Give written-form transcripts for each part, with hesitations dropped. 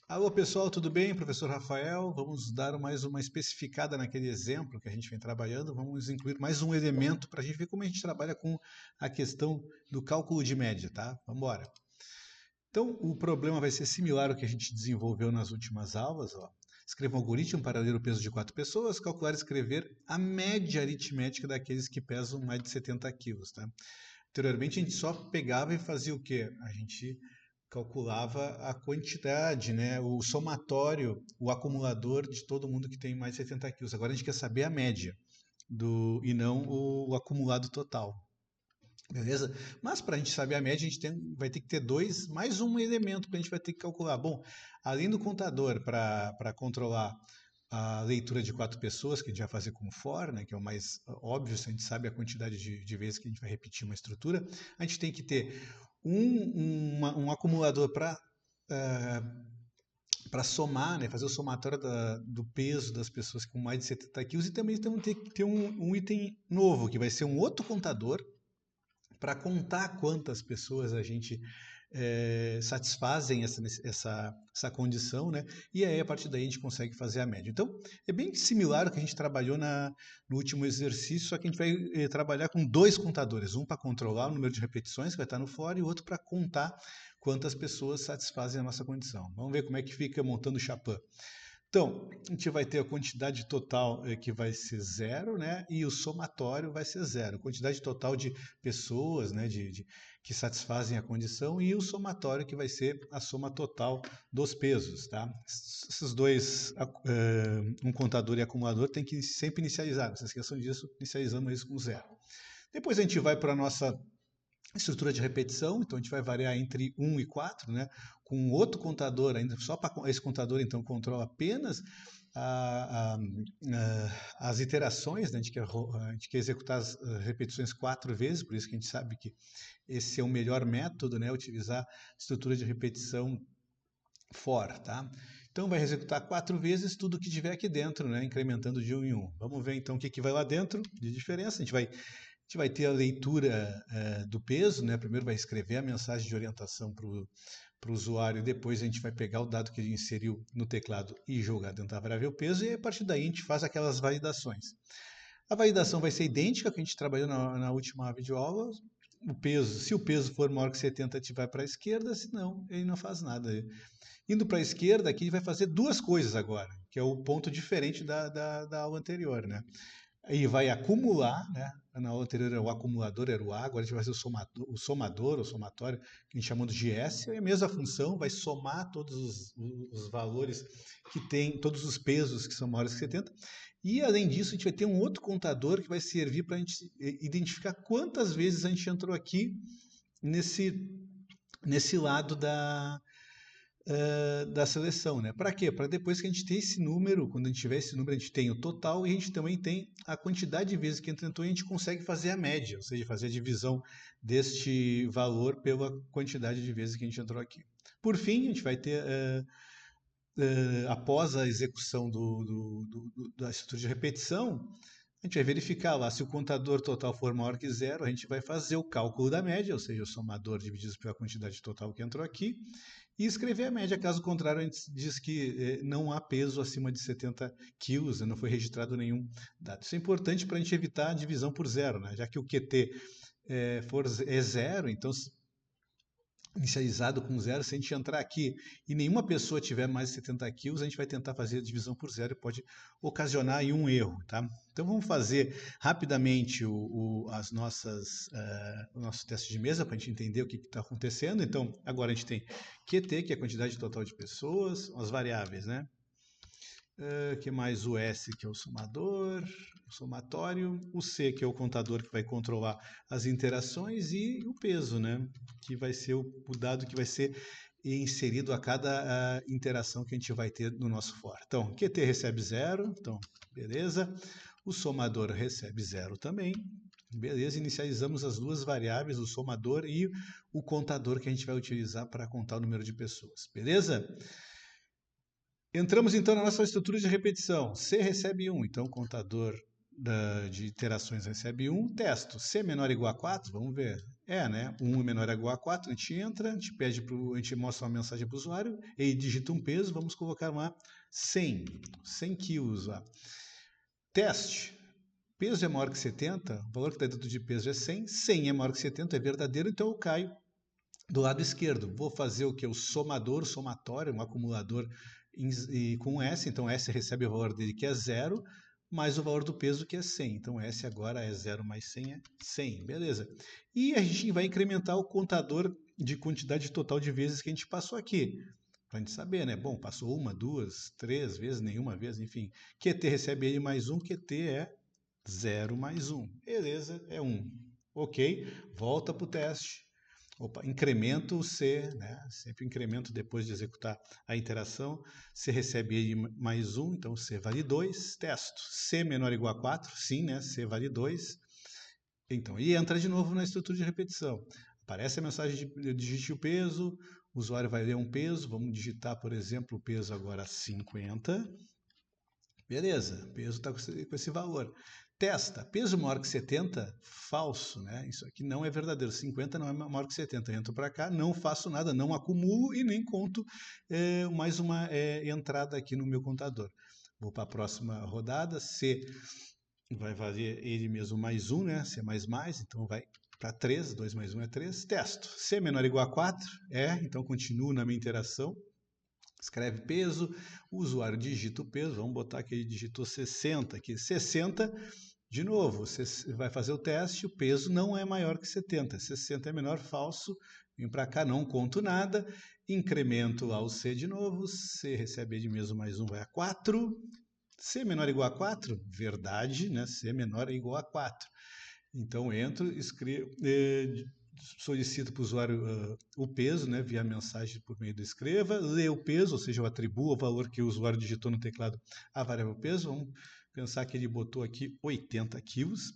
Alô pessoal, tudo bem? Professor Rafael, vamos dar mais uma especificada naquele exemplo que a gente vem trabalhando, vamos incluir mais um elemento para a gente ver como a gente trabalha com a questão do cálculo de média, tá? Vamos embora. Então, o problema vai ser similar ao que a gente desenvolveu nas últimas aulas, ó. Escreva um algoritmo para ler o peso de 4 pessoas, calcular e escrever a média aritmética daqueles que pesam mais de 70 quilos, tá? Anteriormente a gente só pegava e fazia o quê? A gente calculava a quantidade, né, o somatório, o acumulador de todo mundo que tem mais de 70 quilos. Agora a gente quer saber a média e não o acumulado total. Beleza? Mas para a gente saber a média, a gente vai ter que ter mais um elemento que a gente vai ter que calcular. Bom, além do contador para controlar a leitura de 4 pessoas, que a gente vai fazer com for, né, que é o mais óbvio, se a gente sabe a quantidade de vezes que a gente vai repetir uma estrutura, a gente tem que ter um acumulador para somar, né, fazer o somatório do peso das pessoas com mais de 70 quilos e também temos que ter um item novo, que vai ser um outro contador para contar quantas pessoas a gente satisfazem essa condição, né? E aí, a partir daí, a gente consegue fazer a média. Então, é bem similar ao que a gente trabalhou no último exercício, só que a gente vai trabalhar com dois contadores, um para controlar o número de repetições, que vai estar no for, e o outro para contar quantas pessoas satisfazem a nossa condição. Vamos ver como é que fica montando o Chapin. Então, a gente vai ter a quantidade total que vai ser zero, né? E o somatório vai ser zero. A quantidade total de pessoas, né? Que satisfazem a condição e o somatório que vai ser a soma total dos pesos, tá? Esses dois, um contador e acumulador, tem que sempre inicializar. Não se esqueçam disso, inicializamos isso com zero. Depois a gente vai para a nossa estrutura de repetição, então a gente vai variar entre 1 e 4, né? Com outro contador, ainda só para esse contador, então, controla apenas as iterações, né? A gente quer executar as repetições 4 vezes, por isso que a gente sabe que esse é o melhor método, né? Utilizar estrutura de repetição for, tá? Então vai executar 4 vezes tudo que tiver aqui dentro, né? Incrementando de 1 em 1. Vamos ver então o que vai lá dentro de diferença. A gente vai ter a leitura do peso, né? Primeiro vai escrever a mensagem de orientação para o usuário, e depois a gente vai pegar o dado que ele inseriu no teclado e jogar dentro da variável peso, e a partir daí a gente faz aquelas validações. A validação vai ser idêntica ao que a gente trabalhou na última videoaula. O peso, se o peso for maior que 70, a gente vai para a esquerda, se não, ele não faz nada. Indo para a esquerda, aqui ele vai fazer duas coisas agora, que é o ponto diferente da aula anterior, né? E vai acumular, né? Na aula anterior era o acumulador, era o A, agora a gente vai fazer o somador, o somatório, que a gente chamou de S, é a mesma função, vai somar todos os valores que tem, todos os pesos que são maiores que 70, e além disso a gente vai ter um outro contador que vai servir para a gente identificar quantas vezes a gente entrou aqui nesse lado da seleção, né? Para quê? Para depois que a gente ter esse número, quando a gente tiver esse número, a gente tem o total e a gente também tem a quantidade de vezes que tentou e a gente consegue fazer a média, ou seja, fazer a divisão deste valor pela quantidade de vezes que a gente entrou aqui. Por fim, a gente vai ter, após a execução da estrutura de repetição, a gente vai verificar lá se o contador total for maior que zero, a gente vai fazer o cálculo da média, ou seja, o somador dividido pela quantidade total que entrou aqui, e escrever a média. Caso contrário, a gente diz que não há peso acima de 70 quilos, né? Não foi registrado nenhum dado. Isso é importante para a gente evitar a divisão por zero, né? Já que o QT é zero, então inicializado com zero, se a gente entrar aqui e nenhuma pessoa tiver mais de 70 quilos, a gente vai tentar fazer a divisão por zero e pode ocasionar aí um erro, tá? Então vamos fazer rapidamente o nosso teste de mesa para a gente entender o que está acontecendo. Então agora a gente tem QT, que é a quantidade total de pessoas, as variáveis, né? Que mais o S, que é o somador, o somatório, o C, que é o contador que vai controlar as interações, e o peso, né? Que vai ser o dado que vai ser inserido a cada interação que a gente vai ter no nosso for. Então, QT recebe zero, então, beleza. O somador recebe zero também. Beleza, inicializamos as duas variáveis, o somador e o contador que a gente vai utilizar para contar o número de pessoas. Beleza? Entramos então na nossa estrutura de repetição. C recebe 1, então o contador de iterações recebe 1, testo. Se é menor ou igual a 4, vamos ver. Né? 1 é menor ou igual a 4, a gente entra, a gente mostra uma mensagem para o usuário, ele digita um peso, vamos colocar lá 100 quilos lá. Teste. Peso é maior que 70, o valor que está dentro de peso é 100, 100 é maior que 70, é verdadeiro, então eu caio do lado esquerdo. Vou fazer o que? O somador, somatório, um acumulador com S, então S recebe o valor dele que é 0, mais o valor do peso que é 100. Então S agora é 0 mais 100 é 100, beleza. E a gente vai incrementar o contador de quantidade total de vezes que a gente passou aqui. Para a gente saber, né? Bom, passou 1, 2, 3 vezes, nenhuma vez, enfim. QT recebe ele mais 1, QT é 0 mais 1. Beleza, é 1. Ok, volta para o teste. Opa, incremento o C, né? Sempre incremento depois de executar a interação. C recebe ele mais 1, então C vale 2. Testo. C menor ou igual a 4, sim, né? C vale 2. Então, e entra de novo na estrutura de repetição. Aparece a mensagem de digite o peso, o usuário vai ler um peso, vamos digitar, por exemplo, o peso agora 50. Beleza, o peso está com esse valor. Testa, peso maior que 70, falso, né? Isso aqui não é verdadeiro, 50 não é maior que 70. Entro para cá, não faço nada, não acumulo e nem conto mais uma entrada aqui no meu contador. Vou para a próxima rodada, C vai valer ele mesmo mais 1, né? C mais, então vai para 3, 2 mais 1 é 3. Testo, C menor ou igual a 4, então continuo na minha interação. Escreve peso, o usuário digita o peso, vamos botar que ele digitou 60 aqui. 60, de novo, você vai fazer o teste, o peso não é maior que 70, 60 é menor, falso, vem para cá, não conto nada, incremento lá o C de novo, C recebe de mesmo mais 1, vai a 4, C menor ou igual a 4, verdade, né? C menor ou igual a 4. Então, entro, escrevo, solicito para o usuário o peso, né, via mensagem por meio do escreva, lê o peso, ou seja, eu atribuo o valor que o usuário digitou no teclado à variável peso. Vamos pensar que ele botou aqui 80 quilos.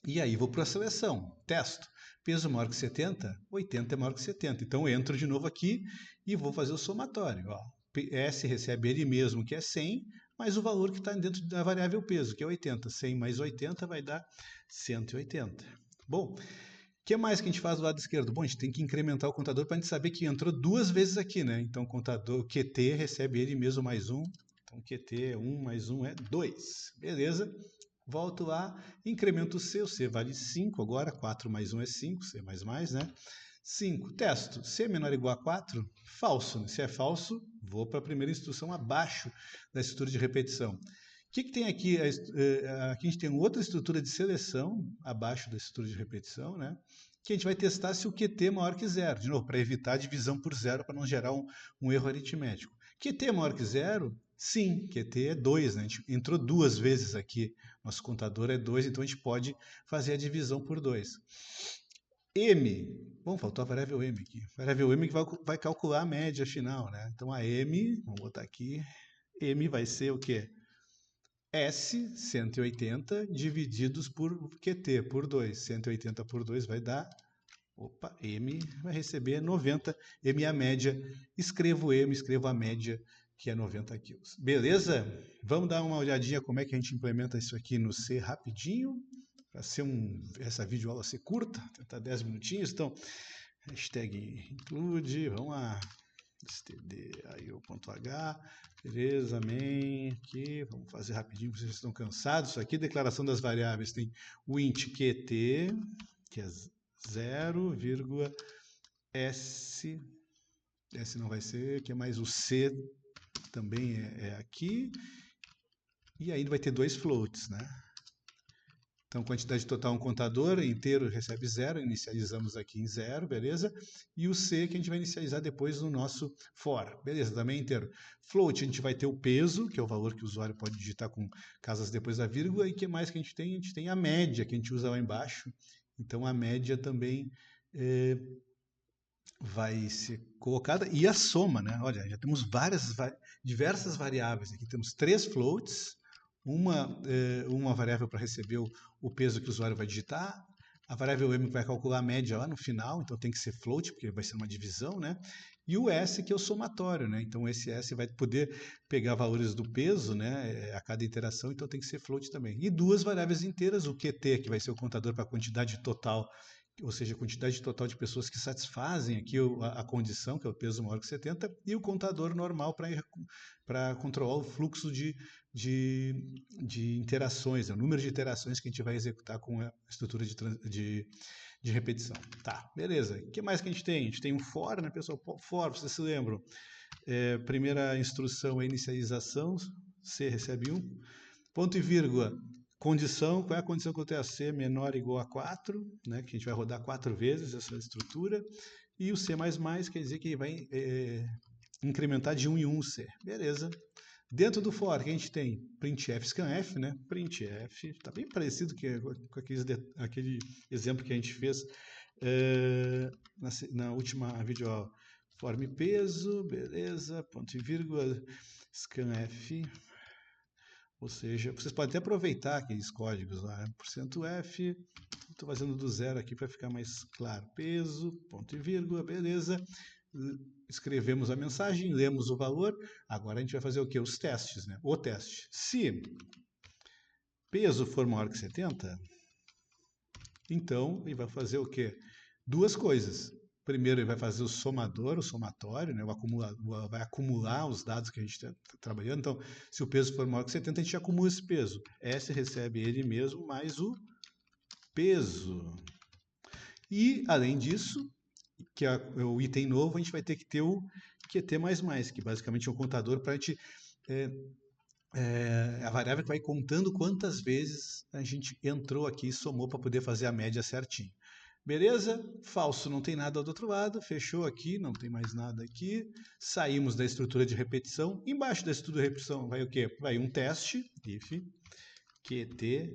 E aí vou para a seleção, testo. Peso maior que 70, 80 é maior que 70. Então, eu entro de novo aqui e vou fazer o somatório. Ó. S recebe ele mesmo, que é 100, mais o valor que está dentro da variável peso, que é 80. 100 mais 80 vai dar 180. Bom, o que mais que a gente faz do lado esquerdo? Bom, a gente tem que incrementar o contador para a gente saber que entrou 2 vezes aqui, né? Então, o contador QT recebe ele mesmo mais 1. Então, QT é 1 mais 1 é 2. Beleza? Volto lá, incremento o C vale 5 agora, 4 mais 1 é 5, C mais, né? 5, testo, C menor ou igual a 4, falso. Se é falso, vou para a primeira instrução abaixo da estrutura de repetição. O que tem aqui? Aqui a gente tem outra estrutura de seleção, abaixo da estrutura de repetição, né? Que a gente vai testar se o QT é maior que 0, de novo, para evitar a divisão por 0, para não gerar um erro aritmético. QT é maior que 0? Sim, QT é 2, né? A gente entrou 2 vezes aqui, nosso contador é 2, então a gente pode fazer a divisão por 2. M, bom, faltou a variável M aqui. A variável M que vai calcular a média final, né? Então a M, vamos botar aqui, M vai ser o quê? S, 180, divididos por QT, por 2. 180 por 2 vai dar... Opa, M vai receber 90. M é a média. Escrevo M, escrevo a média, que é 90 quilos. Beleza? Vamos dar uma olhadinha como é que a gente implementa isso aqui no C rapidinho, para ser essa videoaula ser curta, tentar 10 minutinhos. Então, hashtag include, vamos lá, stdio.h, beleza, main, aqui, vamos fazer rapidinho, vocês estão cansados. Isso aqui, declaração das variáveis, tem o int QT, que é 0,s, S não vai ser, que é mais o C também é aqui, e ainda vai ter 2 floats, né? Então, quantidade total um contador inteiro recebe 0, inicializamos aqui em 0, beleza? E o C que a gente vai inicializar depois no nosso for, beleza? Também inteiro. Float, a gente vai ter o peso, que é o valor que o usuário pode digitar com casas depois da vírgula, e o que mais que a gente tem? A gente tem a média, que a gente usa lá embaixo. Então, a média também vai ser colocada, e a soma, né? Olha, já temos diversas variáveis aqui. Temos 3 floats, uma variável para receber o peso que o usuário vai digitar, a variável M que vai calcular a média lá no final, então tem que ser float, porque vai ser uma divisão, né? e o S, que é o somatório, né? Então esse S vai poder pegar valores do peso, né, a cada interação, então tem que ser float também. E duas variáveis inteiras, o QT, que vai ser o contador para a quantidade total, ou seja, a quantidade total de pessoas que satisfazem aqui a condição, que é o peso maior que 70, e o contador normal para controlar o fluxo de interações, né? O número de interações que a gente vai executar com a estrutura de repetição. Tá, beleza. O que mais que a gente tem? A gente tem um for, né, pessoal? For, vocês se lembram? Primeira instrução é inicialização, C recebe 1. Ponto e vírgula, condição, qual é a condição que eu tenho a C menor ou igual a 4, né, que a gente vai rodar 4 vezes essa estrutura, e o C++ quer dizer que vai incrementar de 1 em 1 o C. Beleza. Dentro do for, que a gente tem printf, scanf, né? Printf, está bem parecido com aquele exemplo que a gente fez na última videoaula. Form peso, beleza, ponto e vírgula, scanf, ou seja, vocês podem até aproveitar aqueles códigos lá, né? %F, estou fazendo do zero aqui para ficar mais claro, peso, ponto e vírgula, beleza, escrevemos a mensagem, lemos o valor, agora a gente vai fazer o quê? Os testes, né? O teste. Se peso for maior que 70, então ele vai fazer o quê? Duas coisas. Primeiro, ele vai fazer o somador, o somatório, né? Vai acumular os dados que a gente está trabalhando. Então, se o peso for maior que 70, a gente acumula esse peso. S recebe ele mesmo mais o peso. E, além disso, que é o item novo, a gente vai ter que ter o QT++, que basicamente é um contador para a gente... a variável que vai contando quantas vezes a gente entrou aqui e somou para poder fazer a média certinho. Beleza? Falso, não tem nada do outro lado. Fechou aqui, não tem mais nada aqui. Saímos da estrutura de repetição. Embaixo da estrutura de repetição vai o quê? Vai um teste, if QT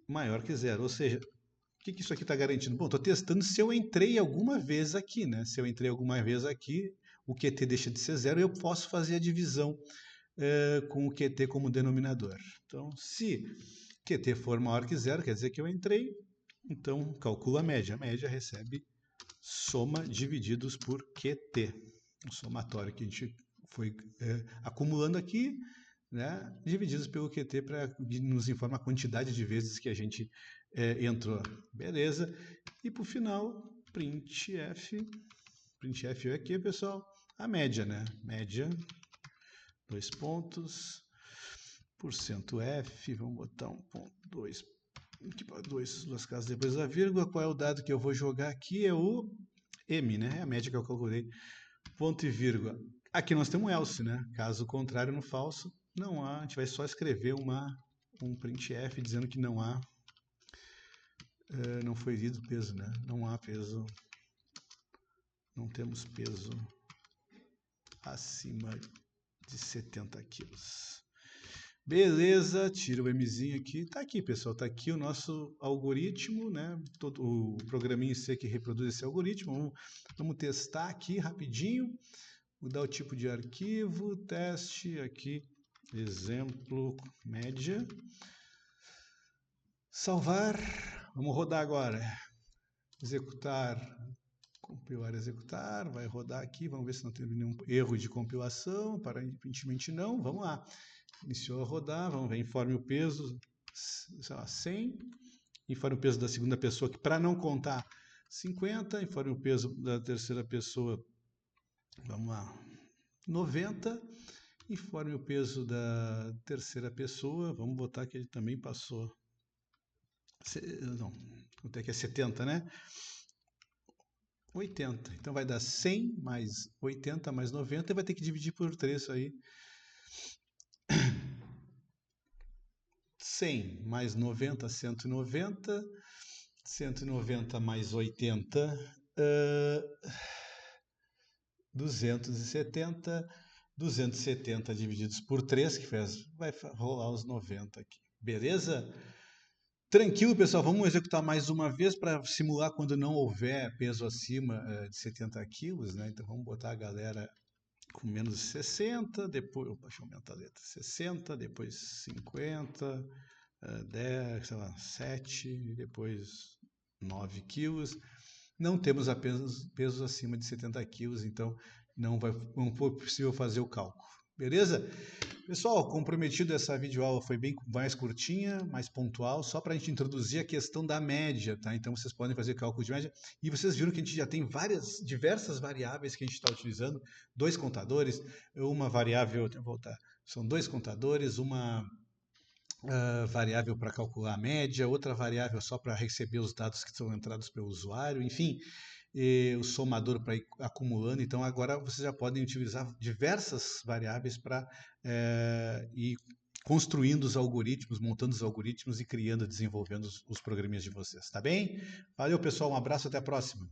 maior que 0. Ou seja, o que isso aqui está garantindo? Bom, estou testando se eu entrei alguma vez aqui, né? Se eu entrei alguma vez aqui, o QT deixa de ser 0 e eu posso fazer a divisão com o QT como denominador. Então, se QT for maior que 0, quer dizer que eu entrei. Então, calcula a média. A média recebe soma divididos por QT. O somatório que a gente foi acumulando aqui, né, divididos pelo QT para nos informar a quantidade de vezes que a gente entrou. Beleza. E por final, printf. Printf é aqui, pessoal, a média, né? Média, 2 pontos, %F, vamos botar 1.2, duas casas depois da vírgula. Qual é o dado que eu vou jogar aqui? É o M, né? É a média que eu calculei. Ponto e vírgula. Aqui nós temos um else, né? Caso contrário, no falso, não há. A gente vai só escrever um printf dizendo que não há, não foi lido peso, né? Não há peso, não temos peso acima de 70 quilos. Beleza, tira o Mzinho aqui. Tá aqui, pessoal, tá aqui o nosso algoritmo, né? O programinha C que reproduz esse algoritmo. Vamos testar aqui rapidinho. Mudar o tipo de arquivo, teste aqui, exemplo, média. Salvar. Vamos rodar agora. Executar, compilar, executar. Vai rodar aqui, vamos ver se não teve nenhum erro de compilação. Aparentemente não. Vamos lá. Iniciou a rodar, vamos ver, informe o peso, sei lá, 100, informe o peso da segunda pessoa, que para não contar 50, informe o peso da terceira pessoa, vamos lá, 90, informe o peso da terceira pessoa, vamos botar que ele também passou, não, quanto é que é 70, né? 80, então vai dar 100 mais 80 mais 90 e vai ter que dividir por 3 aí. 100 mais 90, 190. 190 mais 80, 270. 270 divididos por 3, que vai rolar os 90 aqui. Beleza? Tranquilo, pessoal. Vamos executar mais uma vez para simular quando não houver peso acima de 70 quilos, né? Então vamos botar a galera com menos de 60, depois, deixa eu aumentar a letra, 60, depois 50, 10, sei lá, 7, depois 9 quilos. não temos apenas pesos acima de 70 quilos, então não foi possível fazer o cálculo. Beleza? Pessoal, comprometido, essa videoaula foi bem mais curtinha, mais pontual, só para a gente introduzir a questão da média, tá? Então vocês podem fazer cálculo de média e vocês viram que a gente já tem diversas variáveis que a gente está utilizando, dois contadores, uma variável, deixa eu voltar, são dois contadores, uma variável para calcular a média, outra variável só para receber os dados que são entrados pelo usuário, enfim, o somador para ir acumulando. Então, agora vocês já podem utilizar diversas variáveis para ir construindo os algoritmos, montando os algoritmos e criando, desenvolvendo os programinhas de vocês, tá bem? Valeu, pessoal, um abraço, até a próxima.